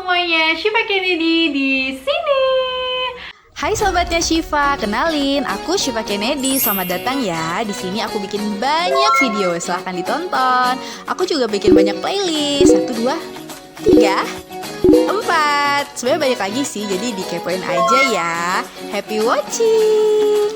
semuanya, Syifa Kennedy di sini. Hai sobatnya Syifa, kenalin aku Syifa Kennedy. Selamat datang ya. Di sini aku bikin banyak video, silahkan ditonton. Aku juga bikin banyak playlist. 1, 2, 3, 4. Sebenarnya banyak lagi sih, jadi dikepoin aja ya. Happy watching.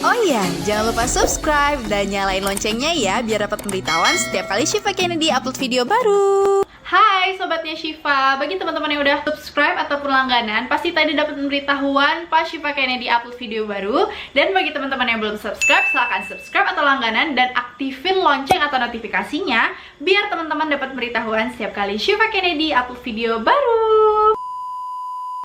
Oh iya, jangan lupa subscribe dan nyalain loncengnya ya, biar dapat pemberitahuan setiap kali Syifa Kennedy upload video baru. Hai sobatnya Syifa, bagi teman-teman yang udah subscribe ataupun langganan, pasti tadi dapat pemberitahuan pas Syifa Kennedy upload video baru. Dan bagi teman-teman yang belum subscribe, silahkan subscribe atau langganan dan aktifin lonceng atau notifikasinya, biar teman-teman dapat pemberitahuan setiap kali Syifa Kennedy upload video baru.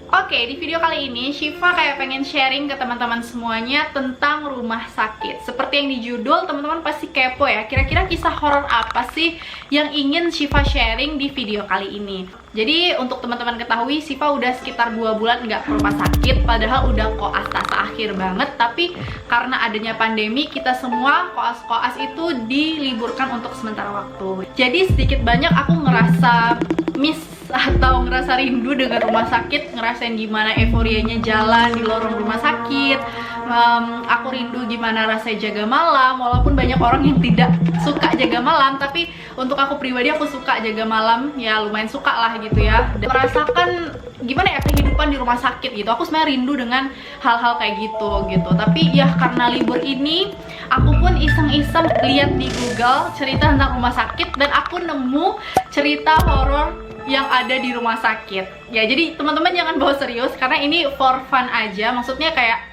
Oke, di video kali ini Syifa kayak pengen sharing ke teman-teman semuanya tentang rumah sakit. Seperti yang di judul, teman-teman pasti kepo ya, kira-kira kisah horor apa sih yang ingin Syifa sharing di video kali ini. Jadi untuk teman-teman ketahui, Syifa udah sekitar 2 bulan nggak ke rumah sakit, padahal udah koas tasa akhir banget. Tapi karena adanya pandemi, kita semua koas-koas itu diliburkan untuk sementara waktu. Jadi sedikit banyak aku ngerasa miss atau ngerasa rindu dengan rumah sakit, ngerasain gimana euforianya jalan di lorong rumah sakit. Aku rindu gimana rasanya jaga malam, walaupun banyak orang yang tidak suka jaga malam, tapi untuk aku pribadi aku suka jaga malam, ya lumayan suka lah gitu ya. Dan merasakan gimana ya kehidupan di rumah sakit gitu. Aku sebenarnya rindu dengan hal-hal kayak gitu. Tapi ya karena libur ini, aku pun iseng-iseng lihat di Google cerita tentang rumah sakit dan aku nemu cerita horor yang ada di rumah sakit. Ya, jadi teman-teman jangan bawa serius karena ini for fun aja. Maksudnya kayak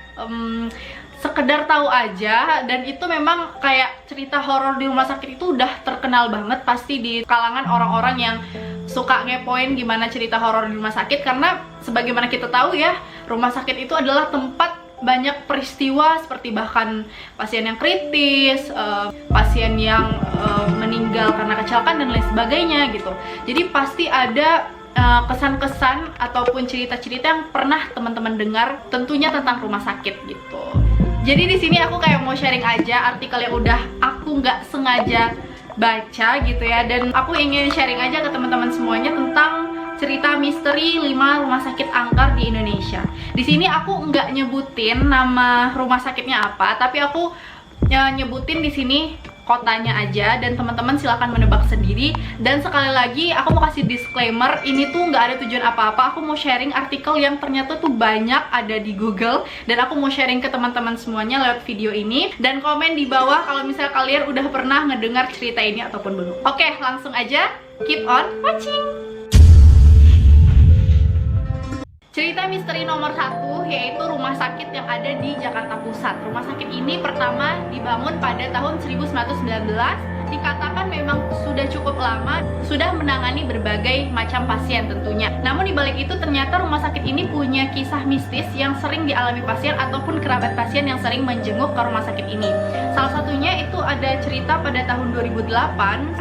sekedar tahu aja, dan itu memang kayak cerita horor di rumah sakit itu udah terkenal banget pasti di kalangan orang-orang yang suka ngepoin gimana cerita horor di rumah sakit, karena sebagaimana kita tahu ya, rumah sakit itu adalah tempat banyak peristiwa seperti bahkan pasien yang kritis, pasien yang meninggal karena kecelakaan dan lain sebagainya gitu. Jadi pasti ada kesan-kesan ataupun cerita-cerita yang pernah teman-teman dengar tentunya tentang rumah sakit gitu. Jadi di sini aku kayak mau sharing aja artikel yang udah aku nggak sengaja baca gitu ya, dan aku ingin sharing aja ke teman-teman semuanya tentang cerita misteri 5 rumah sakit angker di Indonesia. Di sini aku nggak nyebutin nama rumah sakitnya apa, tapi aku nyebutin di sini kotanya aja, dan teman-teman silahkan menebak sendiri. Dan sekali lagi aku mau kasih disclaimer, ini tuh nggak ada tujuan apa-apa. Aku mau sharing artikel yang ternyata tuh banyak ada di Google, dan aku mau sharing ke teman-teman semuanya lewat video ini. Dan komen di bawah kalau misalnya kalian udah pernah ngedengar cerita ini ataupun belum. Oke, langsung aja, keep on watching. Cerita misteri nomor 1 yaitu rumah sakit yang ada di Jakarta Pusat. Rumah sakit ini pertama dibangun pada tahun 1919. Dikatakan memang sudah cukup lama, sudah menangani berbagai macam pasien tentunya. Namun dibalik itu ternyata rumah sakit ini punya kisah mistis yang sering dialami pasien ataupun kerabat pasien yang sering menjenguk ke rumah sakit ini. Salah satunya itu ada cerita pada tahun 2008,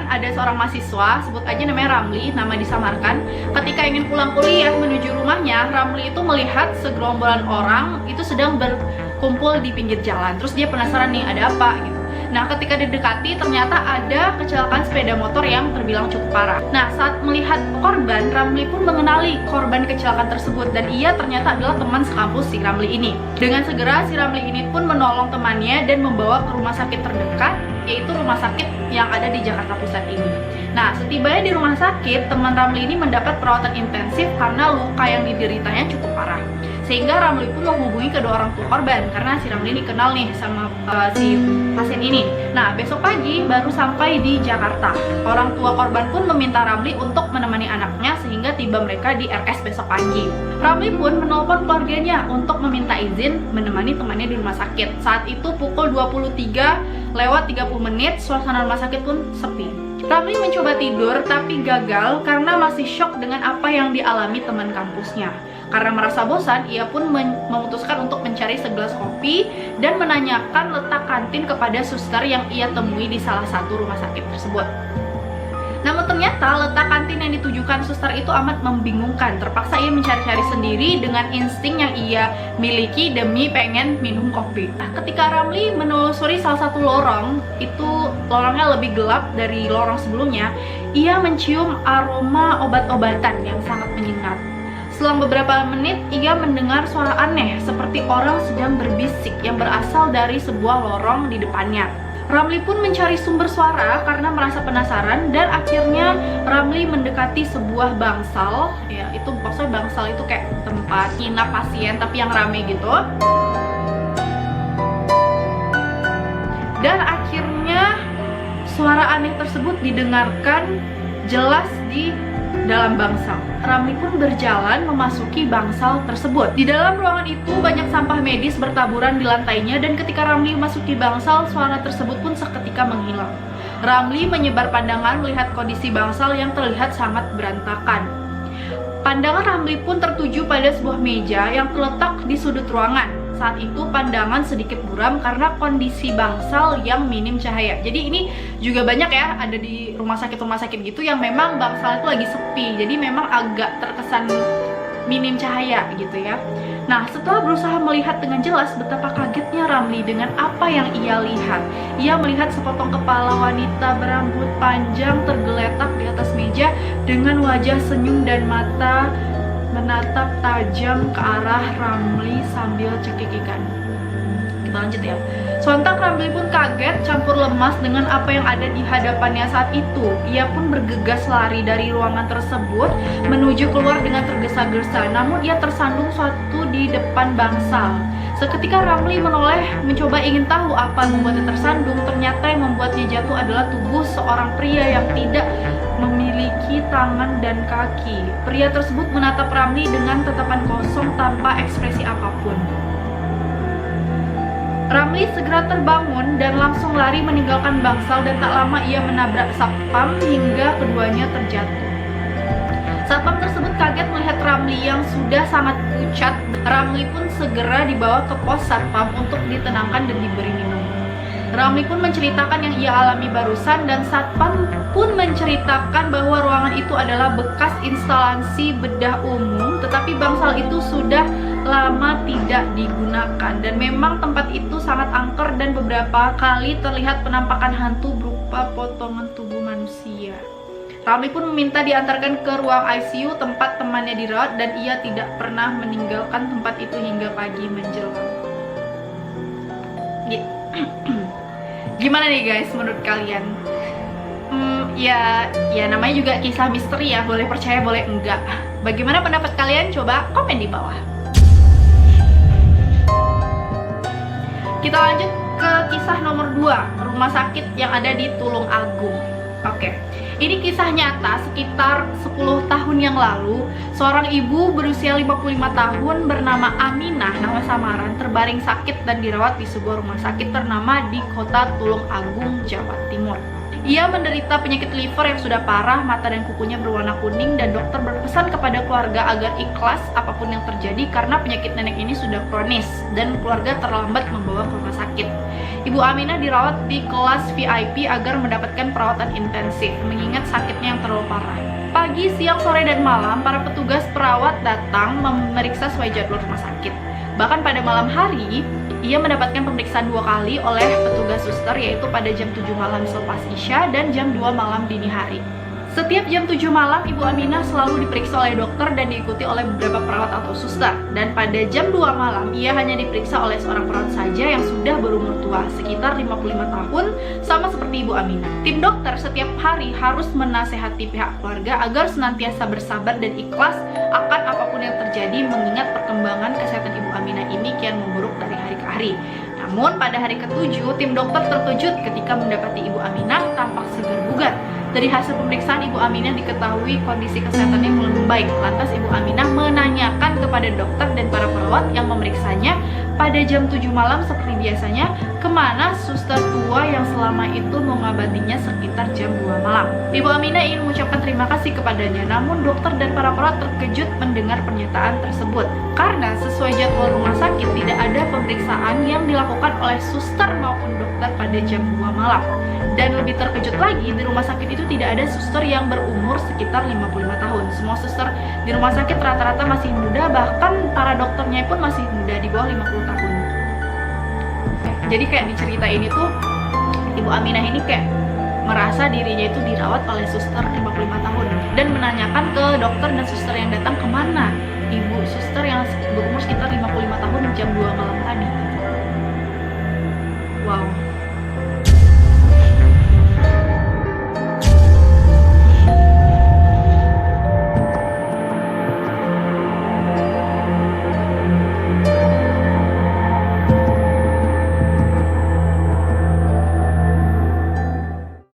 ada seorang mahasiswa, sebut aja namanya Ramli, nama disamarkan. Ketika ingin pulang kuliah menuju rumahnya, Ramli itu melihat segerombolan orang itu sedang berkumpul di pinggir jalan. Terus dia penasaran nih, ada apa gitu. Nah, ketika didekati ternyata ada kecelakaan sepeda motor yang terbilang cukup parah. Nah, saat melihat korban, Ramli pun mengenali korban kecelakaan tersebut, dan ia ternyata adalah teman sekampus si Ramli ini. Dengan segera si Ramli ini pun menolong temannya dan membawa ke rumah sakit terdekat, yaitu rumah sakit yang ada di Jakarta Pusat ini. Nah, setibanya di rumah sakit, teman Ramli ini mendapat perawatan intensif karena luka yang dideritanya cukup parah. Sehingga Ramli pun menghubungi kedua orang tua korban karena si Ramli ini kenal nih sama si pasien ini. Nah, besok pagi baru sampai di Jakarta. Orang tua korban pun meminta Ramli untuk menemani anaknya sehingga tiba mereka di RS besok pagi. Ramli pun menelpon keluarganya untuk meminta izin menemani temannya di rumah sakit. Saat itu pukul 23:30, suasana rumah sakit pun sepi. Ramli mencoba tidur tapi gagal karena masih shock dengan apa yang dialami teman kampusnya. Karena merasa bosan, ia pun memutuskan untuk mencari segelas kopi dan menanyakan letak kantin kepada suster yang ia temui di salah satu rumah sakit tersebut. Namun ternyata letak kantin yang ditujukan suster sekitar itu amat membingungkan. Terpaksa ia mencari-cari sendiri dengan insting yang ia miliki demi pengen minum kopi. Ketika Ramli menelusuri salah satu lorong, itu lorongnya lebih gelap dari lorong sebelumnya, ia mencium aroma obat-obatan yang sangat menyengat. Selang beberapa menit, ia mendengar suara aneh seperti orang sedang berbisik yang berasal dari sebuah lorong di depannya. Ramli pun mencari sumber suara karena merasa penasaran, dan akhirnya Ramli mendekati sebuah bangsal. Ya, itu maksudnya bangsal itu kayak tempat nginap pasien tapi yang rame gitu. Dan akhirnya suara aneh tersebut didengarkan jelas di dalam bangsal. Ramli pun berjalan memasuki bangsal tersebut. Di dalam ruangan itu banyak sampah medis bertaburan di lantainya, dan ketika Ramli memasuki bangsal, suara tersebut pun seketika menghilang. Ramli menyebar pandangan melihat kondisi bangsal yang terlihat sangat berantakan. Pandangan Ramli pun tertuju pada sebuah meja yang terletak di sudut ruangan. Saat itu pandangan sedikit buram karena kondisi bangsal yang minim cahaya. Jadi ini juga banyak ya, ada di rumah sakit gitu yang memang bangsal itu lagi sepi. Jadi memang agak terkesan minim cahaya gitu ya. Nah, setelah berusaha melihat dengan jelas, betapa kagetnya Ramli dengan apa yang ia lihat. Ia melihat sepotong kepala wanita berambut panjang tergeletak di atas meja dengan wajah senyum dan mata menatap tajam ke arah Ramli sambil cekikikan. Kita lanjut ya. Sontak Ramli pun kaget campur lemas dengan apa yang ada di hadapannya saat itu. Ia pun bergegas lari dari ruangan tersebut menuju keluar dengan tergesa-gesa. Namun ia tersandung suatu di depan bangsal. Seketika Ramli menoleh mencoba ingin tahu apa yang membuatnya tersandung. Ternyata yang membuatnya jatuh adalah tubuh seorang pria yang tidak memiliki tangan dan kaki. Pria tersebut menatap Ramli dengan tatapan kosong tanpa ekspresi apapun. Ramli segera terbangun dan langsung lari meninggalkan bangsal, dan tak lama ia menabrak satpam hingga keduanya terjatuh. Satpam tersebut kaget melihat Ramli yang sudah sangat pucat. Ramli pun segera dibawa ke pos satpam untuk ditenangkan dan diberi minum. Ramli pun menceritakan yang ia alami barusan, dan satpam pun menceritakan bahwa ruangan itu adalah bekas instalasi bedah umum, tetapi bangsal itu sudah lama tidak digunakan, dan memang tempat itu sangat angker dan beberapa kali terlihat penampakan hantu berupa potongan tubuh manusia. Ramli pun meminta diantarkan ke ruang ICU tempat temannya dirawat, dan ia tidak pernah meninggalkan tempat itu hingga pagi menjelang. Gimana nih guys menurut kalian? Ya namanya juga kisah misteri ya, boleh percaya boleh enggak. Bagaimana pendapat kalian? Coba komen di bawah. Kita lanjut ke kisah nomor 2, rumah sakit yang ada di Tulung Agung. Oke, ini kisah nyata sekitar 10 tahun yang lalu. Seorang ibu berusia 55 tahun bernama Aminah, nama samaran, terbaring sakit dan dirawat di sebuah rumah sakit ternama di kota Tulung Agung, Jawa Timur. Ia menderita penyakit liver yang sudah parah, mata dan kukunya berwarna kuning, dan dokter berpesan kepada keluarga agar ikhlas apapun yang terjadi karena penyakit nenek ini sudah kronis dan keluarga terlambat membawa ke rumah sakit. Ibu Aminah dirawat di kelas VIP agar mendapatkan perawatan intensif mengingat sakitnya yang terlalu parah. Pagi, siang, sore, dan malam para petugas perawat datang memeriksa sesuai jadwal rumah sakit. Bahkan pada malam hari, ia mendapatkan pemeriksaan 2 kali oleh petugas suster, yaitu pada jam 7 malam selepas Isya dan jam 2 malam dini hari. Setiap jam 7 malam, Ibu Aminah selalu diperiksa oleh dokter dan diikuti oleh beberapa perawat atau suster. Dan pada jam 2 malam, ia hanya diperiksa oleh seorang perawat saja yang sudah berumur tua, sekitar 55 tahun, sama seperti Ibu Aminah. Tim dokter setiap hari harus menasehati pihak keluarga agar senantiasa bersabar dan ikhlas akan apapun yang terjadi, mengingat perkembangan kesehatan Ibu Aminah ini kian memburuk dari hari ke hari. Namun pada hari ke-7, tim dokter terkejut ketika mendapati Ibu Aminah tampak segar bugar. Dari hasil pemeriksaan, Ibu Aminah diketahui kondisi kesehatannya mulai membaik. Lantas Ibu Aminah menanyakan kepada dokter dan para perawat yang memeriksanya pada jam 7 malam seperti biasanya, kemana suster tua yang selama itu mengobatinya sekitar jam 2 malam. Ibu Aminah ingin mengucapkan terima kasih kepadanya, namun dokter dan para perawat terkejut mendengar pernyataan tersebut. Karena sesuai jadwal rumah sakit, tidak ada pemeriksaan yang dilakukan oleh suster maupun dokter pada jam 2 malam. Dan lebih terkejut lagi, di rumah sakit itu tidak ada suster yang berumur sekitar 55 tahun. Semua suster di rumah sakit rata-rata masih muda, bahkan para dokternya pun masih muda, di bawah 50 tahun. Jadi kayak di cerita ini tuh Ibu Aminah ini kayak merasa dirinya itu dirawat oleh suster 55 tahun dan menanyakan ke dokter dan suster yang datang kemana ibu suster yang berumur sekitar 55 tahun jam 2 malam tadi.